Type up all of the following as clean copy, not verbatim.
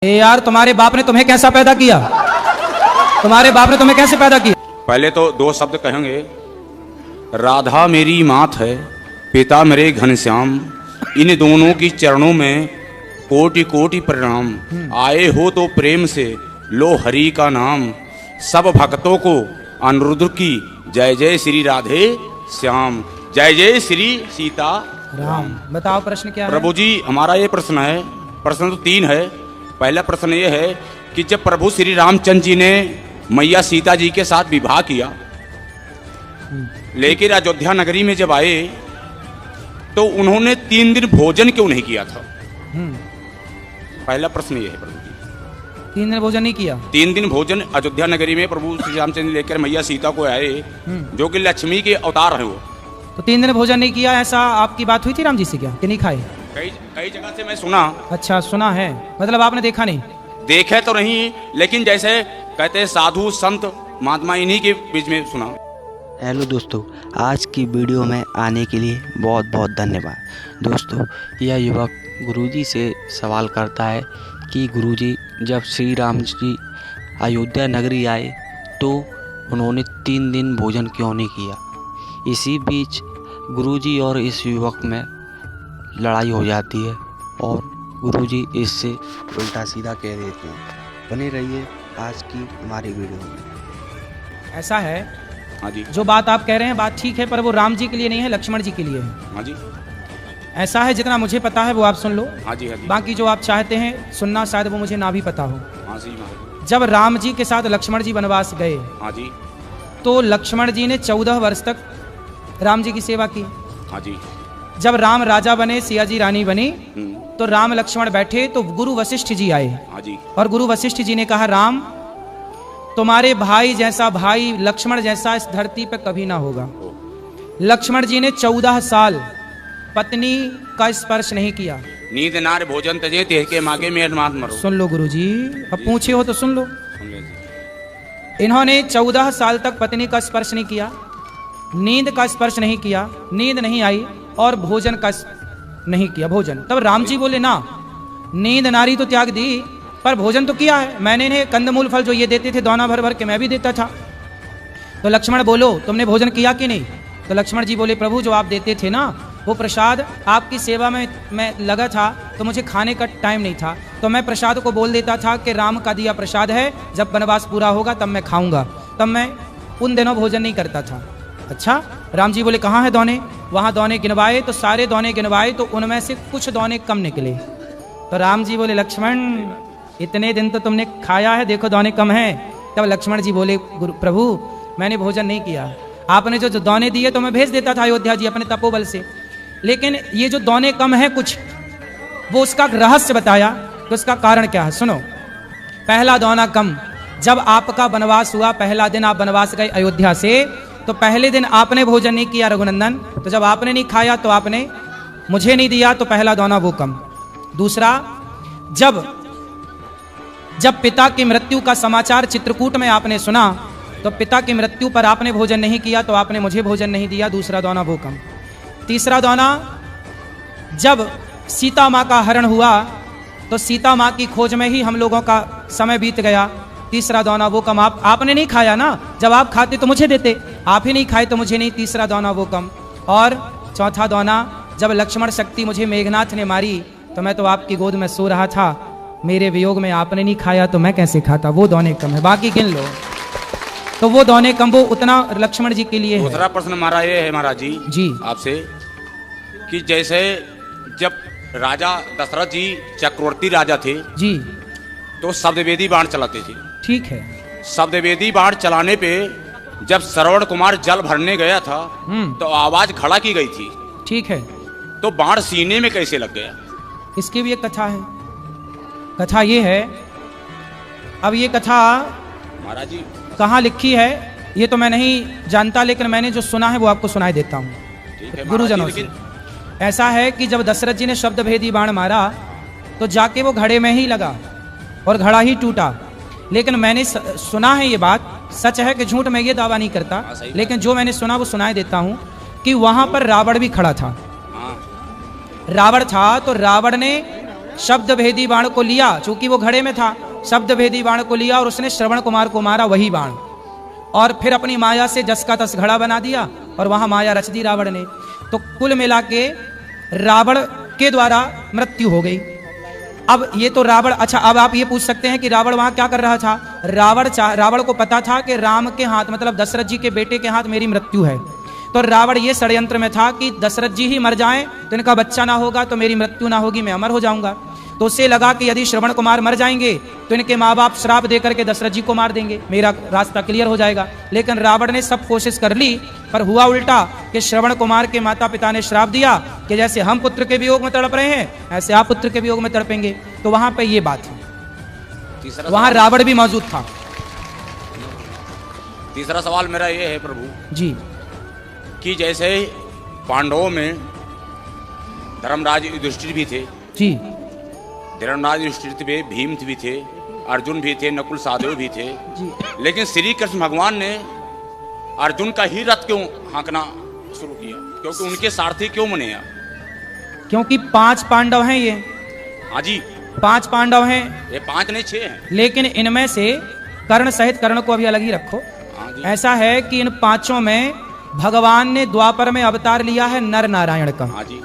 यार तुम्हारे बाप ने तुम्हें कैसा पैदा किया? तुम्हारे बाप ने तुम्हें कैसे पैदा किया? पहले तो दो शब्द कहेंगे। राधा मेरी मात है, पिता मेरे घनश्याम, इन दोनों की चरणों में कोटि कोटि प्रणाम। आए हो तो प्रेम से लो हरि का नाम, सब भक्तों को अनुरुद्ध की जय जय श्री राधे श्याम, जय जय श्री सीता राम। बताओ प्रश्न क्या है? प्रभु जी हमारा ये प्रश्न है, प्रश्न तो तीन है। पहला प्रश्न ये है कि जब प्रभु श्री रामचंद्र जी ने मैया सीता जी के साथ विवाह किया, लेकिन अयोध्या नगरी में जब आए तो उन्होंने 3 दिन भोजन क्यों नहीं किया था? पहला प्रश्न ये है प्रभु जी। 3 दिन भोजन नहीं किया? 3 दिन भोजन अयोध्या नगरी में प्रभु श्री रामचंद्र लेकर मैया सीता को आए, जो कि लक्ष्मी के अवतार है वो। तो 3 दिन भोजन नहीं किया, ऐसा आपकी बात हुई थी राम जी से क्या कि नहीं खाए? कई जगह से मैं सुना। अच्छा सुना है, मतलब आपने देखा नहीं? देखे तो नहीं, लेकिन जैसे कहते हैं साधु संत महात्मा इन्हीं के बीच में सुना। हेलो दोस्तों, आज की वीडियो में आने के लिए बहुत बहुत धन्यवाद। दोस्तों, यह युवक गुरुजी से सवाल करता है कि गुरुजी जब श्री राम जी अयोध्या नगरी आए तो उन्होंने 3 दिन भोजन क्यों नहीं किया। इसी बीच गुरुजी और इस युवक में लड़ाई हो जाती है और गुरुजी इससे उल्टा सीधा कह देते हैं। बने रहिए आज की हमारी वीडियो में। ऐसा है, हाँ जी, जो बात आप कह रहे हैं बात ठीक है, पर वो राम जी के लिए नहीं है, लक्ष्मण जी के लिए है। हाँ जी, ऐसा है, जितना मुझे पता है वो आप सुन लो। हाँ जी, हाँ जी, बाकी जो आप चाहते हैं सुनना शायद वो मुझे ना भी पता हो। हाँ जी, जब राम जी के साथ लक्ष्मण जी वनवास गए, हाँ जी, तो लक्ष्मण जी ने 14 वर्ष तक राम जी की सेवा की। हाँ जी। जब राम राजा बने, सिया जी रानी बनी, तो राम लक्ष्मण बैठे तो गुरु वशिष्ठ जी आए। हाँ जी। और गुरु वशिष्ठ जी ने कहा, राम तुम्हारे भाई जैसा भाई लक्ष्मण जैसा इस धरती पर कभी ना होगा। लक्ष्मण जी ने 14 साल पत्नी का स्पर्श नहीं किया। नींद नार भोजन तजे तेह के मागे में मात मरो। सुन लो गुरुजी, अब पूछे हो तो सुन लो। सुन ले जी। इन्होंने 14 साल तक पत्नी का स्पर्श नहीं किया, नींद का स्पर्श नहीं किया, नींद नहीं आई और भोजन का नहीं किया भोजन। तब राम जी बोले, ना नींद नारी तो त्याग दी, पर भोजन तो किया है मैंने। इन्हें कंदमूल फल जो ये देते थे दौना भर भर के मैं भी देता था। तो लक्ष्मण बोलो, तुमने भोजन किया कि नहीं? तो लक्ष्मण जी बोले, प्रभु जो आप देते थे ना वो प्रसाद आपकी सेवा में मैं लगा था, तो मुझे खाने का टाइम नहीं था, तो मैं प्रसाद को बोल देता था कि राम का दिया प्रसाद है, जब वनवास पूरा होगा तब मैं खाऊंगा। तब मैं उन दिनों भोजन नहीं करता था। अच्छा, राम जी बोले कहाँ है दौने? वहाँ दौने गिनवाए तो सारे दौने गिनवाए तो उनमें से कुछ दौने कम निकले। तो राम जी बोले, लक्ष्मण इतने दिन तो तुमने खाया है, देखो दौने कम हैं। तब लक्ष्मण जी बोले, प्रभु मैंने भोजन नहीं किया, आपने जो दौने दिए तो मैं भेज देता था अयोध्या जी अपने तपोबल से, लेकिन ये जो दौने कम है कुछ, वो उसका रहस्य बताया। तो उसका कारण क्या है सुनो। पहला दौना कम, जब आपका वनवास हुआ, पहला दिन आप वनवास गए अयोध्या से, तो पहले दिन आपने भोजन नहीं किया रघुनंदन, तो जब आपने नहीं खाया तो आपने मुझे नहीं दिया, तो पहला दौना वो कम। दूसरा, जब पिता की मृत्यु का समाचार चित्रकूट में आपने सुना, तो पिता की मृत्यु पर आपने भोजन नहीं किया, तो आपने मुझे भोजन नहीं दिया, दूसरा दौना वो कम। तीसरा दौना, जब सीता माँ का हरण हुआ तो सीता माँ की खोज में ही हम लोगों का समय बीत गया, तीसरा दौना वो कम। आपने नहीं खाया ना, जब आप खाते तो मुझे देते, आप ही नहीं खाए तो मुझे नहीं, तीसरा दौना वो कम। और चौथा दौना, जब लक्ष्मण शक्ति मुझे मेघनाथ ने मारी तो मैं तो आपकी गोद में सो रहा था, मेरे वियोग में आपने नहीं खाया तो मैं कैसे खाता, वो दौने कम है। बाकी गिन लो, तो वो दौने कम, वो उतना लक्ष्मण जी के लिए है। दूसरा प्रश्न हमारा ये है महाराज जी आपसे, कि जैसे जब राजा दशरथ जी चक्रवर्ती राजा थे जी, तो शब्दवेदी बाण चलाते थे। ठीक है। शब्दवेदी बाण चलाने पे जब श्रवण कुमार जल भरने गया था तो आवाज खड़ा की गई थी, ठीक है। तो बाण सीने में कैसे लग गया? इसकी भी एक कथा है। कथा ये है, अब ये कथा महाराज जी कहाँ लिखी है ये तो मैं नहीं जानता, लेकिन मैंने जो सुना है वो आपको सुनाई देता हूँ ठीक है गुरुजनों से। ऐसा है कि जब दशरथ जी ने शब्द भेदी बाण मारा तो जाके वो घड़े में ही लगा और घड़ा ही टूटा। लेकिन मैंने सुना है, ये बात सच है कि झूठ, मैं ये दावा नहीं करता, लेकिन जो मैंने सुना वो सुनाई देता हूँ कि वहां पर रावण भी खड़ा था। रावण था, तो रावण ने शब्द भेदी बाण को लिया, चूंकि वो घड़े में था, शब्द भेदी बाण को लिया और उसने श्रवण कुमार को मारा वही बाण, और फिर अपनी माया से जस का तस घड़ा बना दिया और वहां माया रच दी रावण ने। तो कुल मिला के रावण के द्वारा मृत्यु हो गई। अब ये तो रावण, अच्छा अब आप ये पूछ सकते हैं कि रावण वहां क्या कर रहा था। रावण को पता था कि राम के हाथ, मतलब दशरथ जी के बेटे के हाथ मेरी मृत्यु है, तो रावण ये षड्यंत्र में था कि दशरथ जी ही मर जाएं तो इनका बच्चा ना होगा तो मेरी मृत्यु ना होगी, मैं अमर हो जाऊंगा। तो उसे लगा कि यदि श्रवण कुमार मर जाएंगे तो इनके माँ बाप श्राप देकर के दशरथ जी को मार देंगे, मेरा रास्ता क्लियर हो जाएगा। लेकिन रावण ने सब कोशिश कर ली, पर हुआ उल्टा कि श्रवण कुमार के माता पिता ने श्राप दिया कि जैसे हम पुत्र के वियोग में तड़प रहे हैं ऐसे आप पुत्र के वियोग में तड़पेंगे। तो वहां पे ये बात है, वहां रावण भी मौजूद था। तीसरा सवाल मेरा ये है प्रभु जी, कि जैसे पांडवों में धर्मराज युधिष्ठिर भी थे, जी, धर्मराज युधिष्ठिर में भीम भी थे, अर्जुन भी थे, नकुल सहदेव भी थे, जी। लेकिन श्री कृष्ण भगवान ने अर्जुन का ही रथ क्यों हाँकना शुरू किया? क्योंकि उनके सारथी क्यों बने आप? क्योंकि 5 पांडव हैं ये। हाँ जी, 5 पांडव हैं, ये 5 नहीं 6 हैं। लेकिन इनमें से कर्ण सहित, कर्ण को अभी अलग ही रखो। हाँ जी, ऐसा है कि इन 5 में भगवान ने द्वापर में अवतार लिया है नर नारायण का। हाँ जी,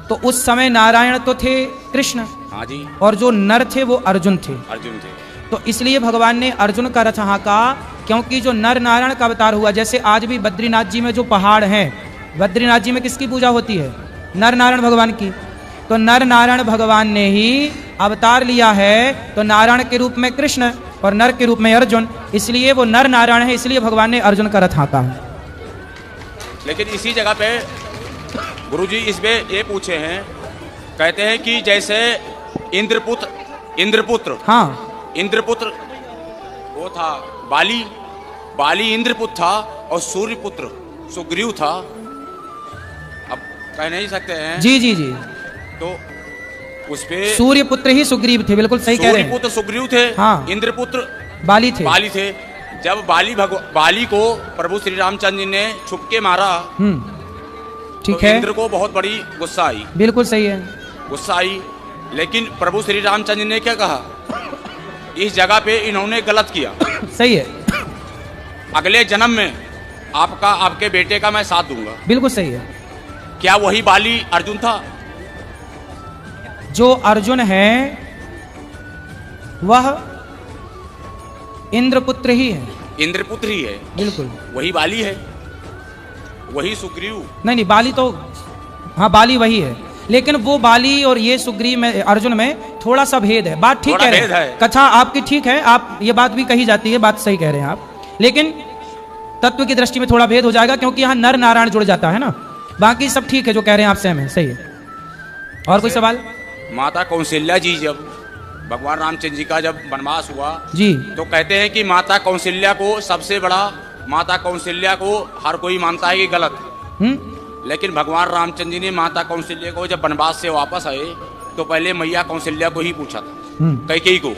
तो उस समय नारायण तो थे कृष्ण, हाँ जी, और जो नर थे वो अर्जुन थे। अर्जुन थे। तो इसलिए भगवान ने अर्जुन का रथ हाँका, क्योंकि जो नर नारायण का अवतार हुआ, जैसे आज भी बद्रीनाथ जी में जो पहाड़ हैं, बद्रीनाथ जी में किसकी पूजा होती है? नर नारायण भगवान की। तो नर नारायण भगवान ने ही अवतार लिया है, तो नारायण के रूप में कृष्ण और नर के रूप में अर्जुन, इसलिए वो नर नारायण है, इसलिए भगवान ने अर्जुन का रथ हाँका है। लेकिन इसी जगह पे गुरुजी इस पे ये पूछे हैं, कहते हैं कि जैसे इंद्रपुत्र हाँ, इंद्रपुत्र वो था बाली इंद्रपुत्र था, और सूर्यपुत्र सुग्रीव था। अब कह नहीं सकते हैं। जी जी जी, तो उस पे सूर्य पुत्र ही सुग्रीव थे, बिल्कुल सही कह रहे हैं। सूर्यपुत्र सुग्रीव थे, हाँ। इंद्रपुत्र बाली थे। जब बाली को प्रभु श्री रामचंद्र जी ने छुप के मारा, ठीक तो है, इंद्र को बहुत बड़ी गुस्सा आई, बिल्कुल सही है। गुस्सा आई। लेकिन प्रभु श्री रामचंद्र ने क्या कहा? इस जगह पे इन्होंने गलत किया, सही है, अगले जन्म में आपके बेटे का मैं साथ दूंगा। बिल्कुल सही है। क्या वही बाली अर्जुन था? जो अर्जुन है वह इंद्रपुत्र ही है, इंद्रपुत्र ही है, बिल्कुल। वही बाली है, वही सुग्रीव। नहीं, बाली तो, हाँ बाली वही है, लेकिन वो बाली और ये सुग्रीव में, अर्जुन में थोड़ा सा भेद है। बात ठीक कह रहे हैं, कथा आपकी ठीक है, आप ये बात भी कही जाती है, बात सही कह रहे हैं आप, लेकिन तत्व की दृष्टि में थोड़ा भेद हो जाएगा, क्योंकि यहाँ नर नारायण जुड़ जाता है ना। बाकी सब ठीक है, जो कह रहे हैं आप सहम है, सही है। और कोई सवाल? माता कौशल्या जी जब भगवान रामचंद्र जी का जब वनवास हुआ जी, तो कहते हैं कि माता कौशल्या को सबसे बड़ा, माता कौशल्या को हर कोई मानता है कि गलत, लेकिन भगवान रामचंद्र जी ने माता कौशल्या को जब वनवास से वापस आए तो पहले मैया कौशल्या को ही पूछा था, कैकेयी को।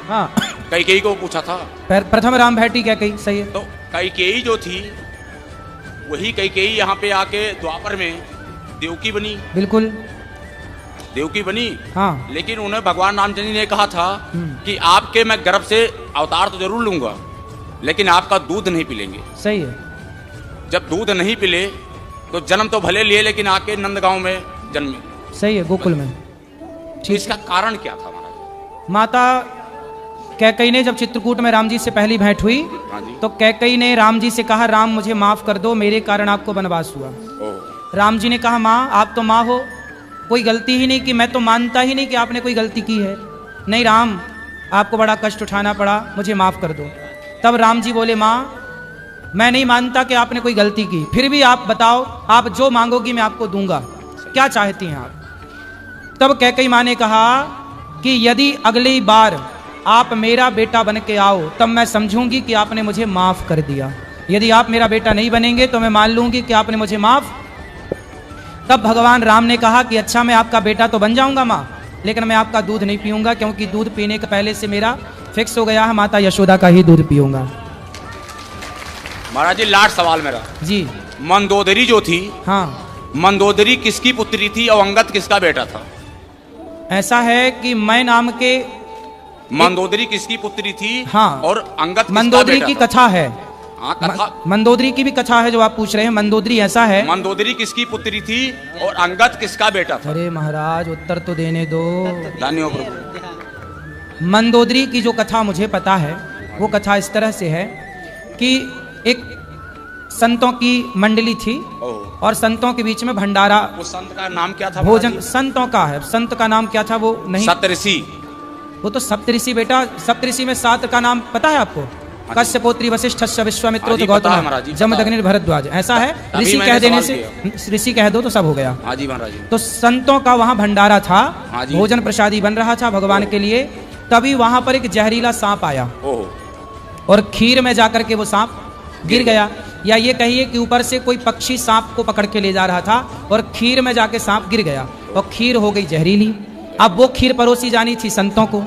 हाँ, कैकेयी को पूछा था। प्रथम राम भेटी कैकेयी, सही है। तो कैकेयी जो थी वही कैकेयी यहाँ पे आके द्वापर में देवकी बनी, बिल्कुल देवकी बनी। हाँ, लेकिन उन्हें भगवान रामचंद्र जी ने कहा था कि आपके मैं गर्भ से अवतार तो जरूर लूंगा, लेकिन आपका दूध नहीं पिलेंगे। सही है। जब दूध नहीं पिले तो जन्म तो भले लिए, लेकिन आके नंदगांव में जन्मे। सही है, गोकुल में। ठीक, इसका कारण क्या था महाराज? माता कैकेयी ने जब चित्रकूट में राम जी से पहली भेंट हुई, हाँ जी। तो कैकेयी ने राम जी से कहा, राम मुझे माफ कर दो, मेरे कारण आपको वनवास हुआ। राम जी ने कहा, माँ आप तो माँ हो, कोई गलती ही नहीं की, मैं तो मानता ही नहीं कि आपने कोई गलती की है। नहीं राम, आपको बड़ा कष्ट उठाना पड़ा, मुझे माफ कर दो। तब राम जी बोले, माँ मैं नहीं मानता कि आपने कोई गलती की, फिर भी आप बताओ, आप जो मांगोगी मैं आपको दूंगा, क्या चाहती हैं आप? तब कैकेयी माँ ने कहा कि यदि अगली बार आप मेरा बेटा बन के आओ तब मैं समझूंगी कि आपने मुझे माफ कर दिया, यदि आप मेरा बेटा नहीं बनेंगे तो मैं मान लूंगी कि आपने मुझे माफ। तब भगवान राम ने कहा कि अच्छा मैं आपका बेटा तो बन जाऊंगा माँ, लेकिन मैं आपका दूध नहीं पीऊंगा, क्योंकि दूध पीने के पहले से मेरा फिक्स हो गया है, माता यशोदा का ही दूध पीऊंगा। महाराज जी लास्ट सवाल मेरा जी, मंदोदरी जो थी, हाँ, मंदोदरी किसकी पुत्री थी और अंगद किसका बेटा था? ऐसा है कि मैं नाम के मंदोदरी किसकी पुत्री थी? हाँ। और अंगद किसका मंदोदरी बेटा की था? कथा है। हाँ, कथा। मंदोदरी की भी कथा है जो आप पूछ रहे हैं। मंदोदरी ऐसा है। मंदोदरी किसकी पुत्री थी और अंगद किसका बेटा था? अरे महाराज उत्तर तो देने दो। धन्यवाद प्रभु। मंदोदरी की जो कथा मुझे पता है वो कथा इस तरह से है कि एक संतों की मंडली थी ओह। और संतों के बीच में भंडारा, वो संत का नाम क्या था? भोजन। संतों का है, संत का नाम क्या था वो नहीं, सप्तऋषि। वो तो सप्तऋषि बेटा। सप्तऋषि में 7 का नाम पता है आपको? कश्यपोत्री वशिष्ठ विश्वामित्रो हाँ जी, गौतम पता है महाराज जी, जमदग्नि भरद्वाज। ऐसा है। तभी ऋषि मैंने कह देने सवाल से, ऋषि कह दो तो सब हो गया। हाँ जी महाराज जी। तो संतों का वहां भंडारा था, हाँ जी। भोजन प्रसादी बन रहा था भगवान के लिए। तभी वहां पर एक जहरीला सांप आया ओह। और खीर में जाकर के वो सांप गिर गया। या ये कहिए कि ऊपर से कोई पक्षी सांप को पकड़ के ले जा रहा था और खीर में जाके सांप गिर गया और खीर हो गई जहरीली। अब वो खीर परोसी जानी थी संतों को।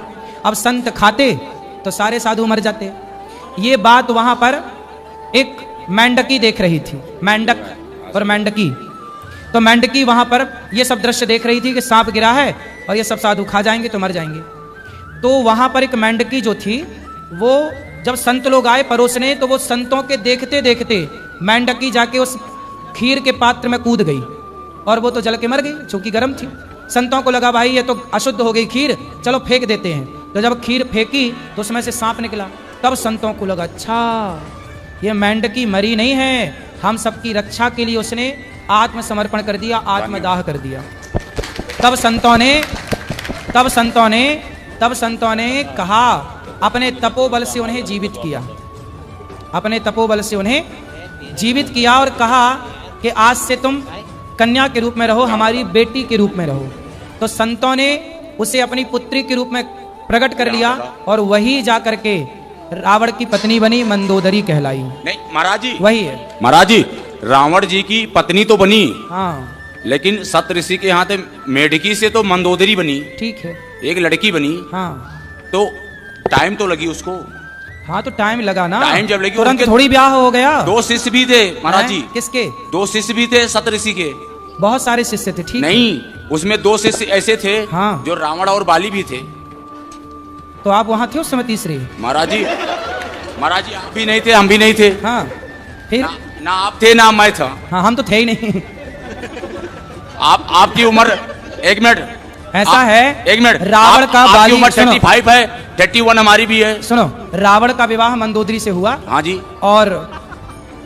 अब संत खाते तो सारे साधु मर जाते। ये बात वहां पर एक मेंढकी देख रही थी, मेंढक और मेंढकी। तो मेंढकी वहां पर ये सब दृश्य देख रही थी कि सांप गिरा है और ये सब साधु खा जाएंगे तो मर जाएंगे। तो वहां पर एक मेंढकी जो थी वो जब संत लोग आए परोसने तो वो संतों के देखते देखते मेंढकी जाके उस खीर के पात्र में कूद गई और वो तो जल के मर गई चूंकि गर्म थी। संतों को लगा भाई ये तो अशुद्ध हो गई खीर, चलो फेंक देते हैं। तो जब खीर फेंकी तो उसमें से सांप निकला। तब संतों को लगा अच्छा ये मेंढकी मरी नहीं है, हम सबकी रक्षा के लिए उसने आत्मसमर्पण कर दिया, आत्मदाह कर दिया। तब संतों ने कहा, अपने तपोबल से उन्हें जीवित किया, अपने तपोबल से उन्हें जीवित किया और कहा कि आज से तुम कन्या के रूप में रहो, हमारी बेटी के रूप में रहो। तो संतों ने उसे अपनी पुत्री के रूप में प्रकट कर लिया और वही जाकर के रावण की पत्नी बनी, मंदोदरी कहलाई। नहीं महाराज जी, वही है महाराज जी, रावण जी की पत्नी तो बनी, हाँ लेकिन सप्तऋषि के यहाँ मेढकी से तो मंदोदरी बनी, ठीक है, एक लड़की बनी। हाँ तो टाइम तो लगी उसको। हाँ तो टाइम लगा ना, टाइम जब लगी, तुरंत उनके थोड़ी ब्याह हो गया। 2 शिष्य भी थे महाराज जी। किसके? 2 शिष्य भी थे सप्तऋषि के। बहुत सारे शिष्य थे, ठीक नहीं, उसमें 2 शिष्य ऐसे थे हाँ। जो रावण और बाली भी थे। तो आप वहां थे उस समय तीसरे? महाराज जी आप भी नहीं थे, हम भी नहीं थे। हाँ फिर ना आप थे ना मैं था। हाँ हम तो थे ही नहीं। आपकी उम्र, एक मिनट, ऐसा है, एक मिनट, रावण का आपकी बाली, उम्र सुनो। 35 है, 31 हमारी भी है। सुनो, रावण का विवाह मंदोदरी से हुआ। हाँ जी। और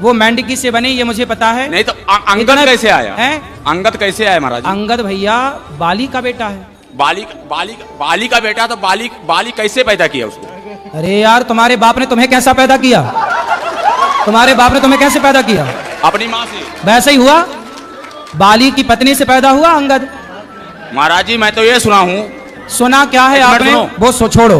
वो मेंढकी से बनी, ये मुझे पता है। नहीं तो अंगद इतना- कैसे आया? है? अंगद कैसे आया महाराज जी? अंगद भैया बाली का बेटा है। बाली का बेटा, तो बाली कैसे पैदा किया उसको? अरे यार तुम्हारे बाप ने तुम्हें कैसा पैदा किया? तुम्हारे बाप ने तुम्हें कैसे पैदा किया? अपनी माँ से। वैसे ही हुआ, बाली की पत्नी से पैदा हुआ अंगद। महाराज जी मैं तो ये सुना हूँ। सुना क्या है एक मिनट आपने? सुनो। वो छोड़ो,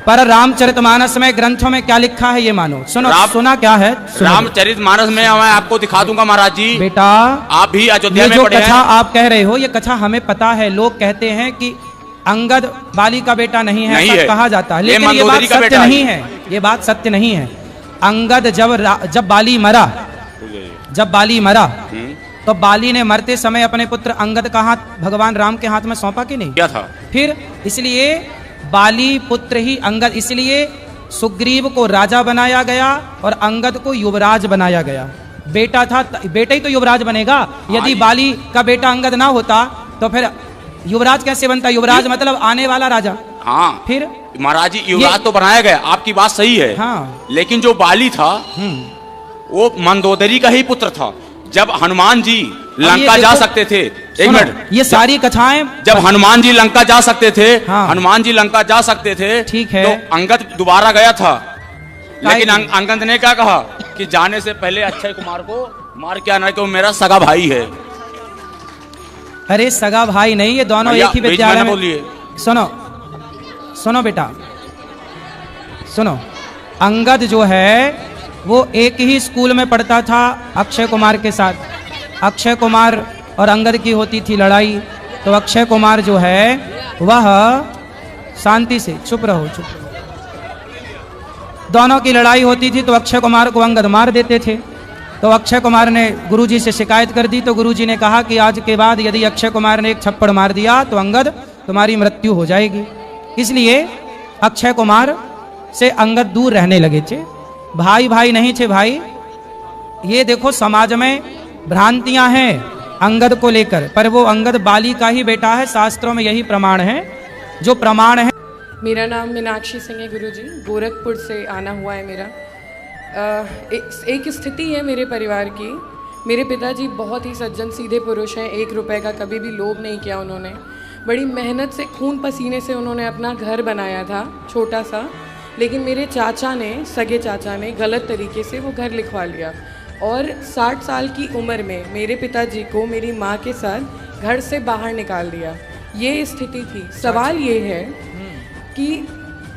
पर रामचरितमानस में ग्रंथों में क्या लिखा है ये मानो। सुनो, सुना क्या है? सुनो। रामचरितमानस में मैं आपको दिखा दूंगा महाराज जी। बेटा आप भी अयोध्या ये में जो पढ़े कथा हैं। आप कह रहे हो ये कथा हमें पता है। लोग कहते हैं कि अंगद बाली का बेटा नहीं है, नहीं ऐसा है। कहा जाता है, ये लेकिन ये बात मंदोदरी का सत्य बेटा नहीं है। है। ये बात सत्य नहीं है। अंगद जब बाली मरा, जब बाली मरा तो बाली ने मरते समय अपने पुत्र अंगद का हाथ भगवान राम के हाथ में सौंपा कि नहीं? क्या था? फिर इसलिए बाली पुत्र ही अंगद, इसलिए सुग्रीव को राजा बनाया गया और अंगद को युवराज बनाया गया। बेटा था, बेटा ही तो युवराज बनेगा। यदि बाली का बेटा अंगद ना होता तो फिर युवराज कैसे बनता? युवराज मतलब आने वाला राजा। हाँ फिर महाराज जी युवराज तो बनाया गया, आपकी बात सही है। हाँ। लेकिन जो बाली था वो मंदोदरी का ही पुत्र था। जब हनुमान जी लंका जा सकते थे, एक मिनट, ये सारी कथाएं जब हनुमान जी लंका जा सकते थे, हाँ। हनुमान जी लंका जा सकते थे, ठीक है। तो अंगद दोबारा गया था। लेकिन अंगद ने क्या कहा कि जाने से पहले अक्षय कुमार को मार के आना, क्यों मेरा सगा भाई है। अरे सगा भाई नहीं, ये दोनों भैया, एक ही बीच में विद्यालय न में। बोलिए। सुनो बेटा, सुनो। अंगद जो है वो एक ही स्कूल में पढ़ता था अक्षय कुमार के साथ। अक्षय कुमार और अंगद की होती थी लड़ाई, तो अक्षय कुमार जो है वह शांति से, चुप रहो, चुप रहो। दोनों की लड़ाई होती थी तो अक्षय कुमार को अंगद मार देते थे। तो अक्षय कुमार ने गुरुजी से शिकायत कर दी, तो गुरुजी ने कहा कि आज के बाद यदि अक्षय कुमार ने एक थप्पड़ मार दिया तो अंगद तुम्हारी मृत्यु हो जाएगी। इसलिए अक्षय कुमार से अंगद दूर रहने लगे थे। भाई भाई नहीं थे भाई। ये देखो समाज में भ्रांतियां हैं अंगद को लेकर, पर वो अंगद बाली का ही बेटा है। शास्त्रों में यही प्रमाण है, जो प्रमाण है। मेरा नाम मीनाक्षी सिंह है गुरुजी, गोरखपुर से आना हुआ है मेरा। एक स्थिति है मेरे परिवार की। मेरे पिताजी बहुत ही सज्जन सीधे पुरुष हैं। 1 रुपए का कभी भी लोभ नहीं किया उन्होंने। बड़ी मेहनत से खून पसीने से उन्होंने अपना घर बनाया था, छोटा सा। लेकिन मेरे चाचा ने, सगे चाचा ने गलत तरीके से वो घर लिखवा लिया और 60 साल की उम्र में मेरे पिताजी को मेरी माँ के साथ घर से बाहर निकाल दिया। ये स्थिति थी। सवाल ये है कि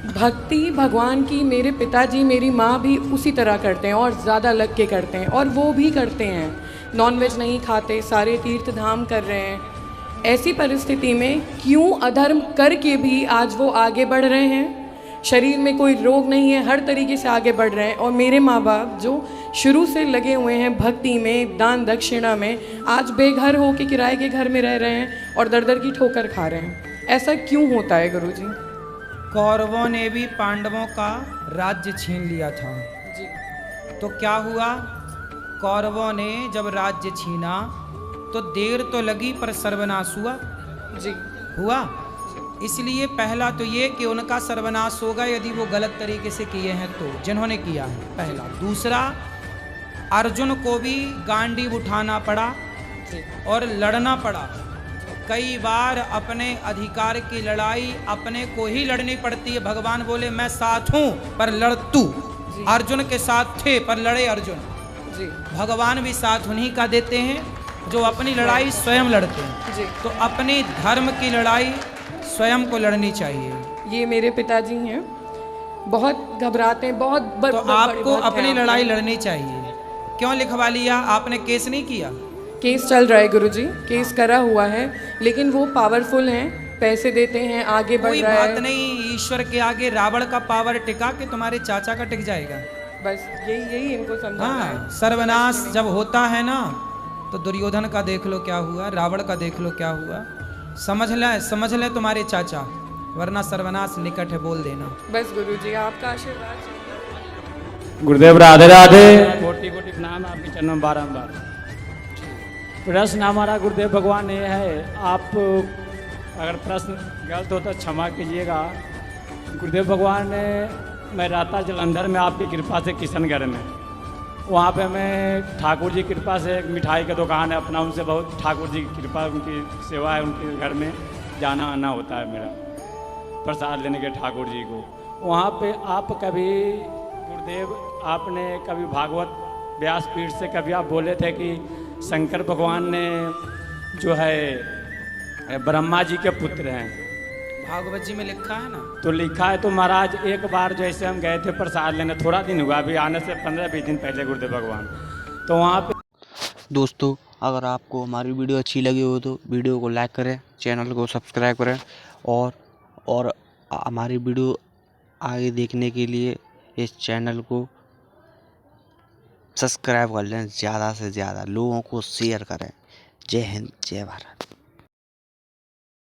भक्ति भगवान की मेरे पिताजी मेरी माँ भी उसी तरह करते हैं और ज़्यादा लग के करते हैं, और वो भी करते हैं। नॉनवेज नहीं खाते, सारे तीर्थ धाम कर रहे हैं। ऐसी परिस्थिति में क्यों अधर्म करके भी आज वो आगे बढ़ रहे हैं? शरीर में कोई रोग नहीं है, हर तरीके से आगे बढ़ रहे हैं। और मेरे माँ बाप जो शुरू से लगे हुए हैं भक्ति में, दान दक्षिणा में, आज बेघर हो के किराए के घर में रह रहे हैं और दर दर की ठोकर खा रहे हैं। ऐसा क्यों होता है गुरुजी? कौरवों ने भी पांडवों का राज्य छीन लिया था। जी तो क्या हुआ? कौरवों ने जब राज्य छीना तो देर तो लगी पर सर्वनाश हुआ। जी हुआ। इसलिए पहला तो ये कि उनका सर्वनाश होगा यदि वो गलत तरीके से किए हैं तो, जिन्होंने किया है, पहला। दूसरा, अर्जुन को भी गांडीव उठाना पड़ा और लड़ना पड़ा। कई बार अपने अधिकार की लड़ाई अपने को ही लड़नी पड़ती है। भगवान बोले मैं साथ हूं पर लड़ तू। अर्जुन के साथ थे पर लड़े अर्जुन। जी भगवान भी साथ उन्हीं का देते हैं जो अपनी लड़ाई स्वयं लड़ते हैं। जी तो अपनी धर्म की लड़ाई स्वयं को लड़नी चाहिए। ये मेरे पिताजी हैं, बहुत घबराते हैं, बहुत तो आपको अपनी लड़ाई लड़नी चाहिए। क्यों लिखवा लिया आपने? केस नहीं किया? केस चल रहा है गुरुजी, केस करा हुआ है, लेकिन वो पावरफुल हैं, पैसे देते हैं, आगे बढ़ कोई रहा बात है। नहीं, ईश्वर के आगे रावण का पावर टिका कि तुम्हारे चाचा का टिक जाएगा। बस यही इनको समझाना है। हाँ, सर्वनाश जब होता है ना तो दुर्योधन का देख लो क्या हुआ, रावण का देख लो क्या हुआ। समझ ले तुम्हारे चाचा, वरना सर्वनाश निकट है, बोल देना। बस गुरुजी आपका आशीर्वाद चाहिए। गुरुदेव राधे राधे। कोटि कोटि प्रणाम आपके चरणों में बारंबार। प्रश्न हमारा गुरुदेव भगवान ये है, आप अगर प्रश्न गलत हो तो क्षमा कीजिएगा। गुरुदेव भगवान ने, मैं रहता जलंधर में आपकी कृपा से किशनगढ़ में, वहाँ पे मैं ठाकुर जी की कृपा से एक मिठाई का दुकान है अपना, उनसे बहुत ठाकुर जी की कृपा, उनकी सेवा है, उनके घर में जाना आना होता है मेरा प्रसाद लेने के ठाकुर जी को। वहाँ पे आप कभी गुरुदेव, आपने कभी भागवत व्यासपीठ से कभी आप बोले थे कि शंकर भगवान ने जो है ब्रह्मा जी के पुत्र हैं, भागवत जी में लिखा है ना। तो लिखा है। तो महाराज एक बार जैसे हम गए थे प्रसाद लेने, थोड़ा दिन हुआ अभी आने से 15-20 दिन पहले गुरुदेव भगवान, तो वहाँ पे। दोस्तों अगर आपको हमारी वीडियो अच्छी लगी हो तो वीडियो को लाइक करें, चैनल को सब्सक्राइब करें और हमारी वीडियो आगे देखने के लिए इस चैनल को सब्सक्राइब कर लें, ज़्यादा से ज़्यादा लोगों को शेयर करें। जय हिंद, जय भारत।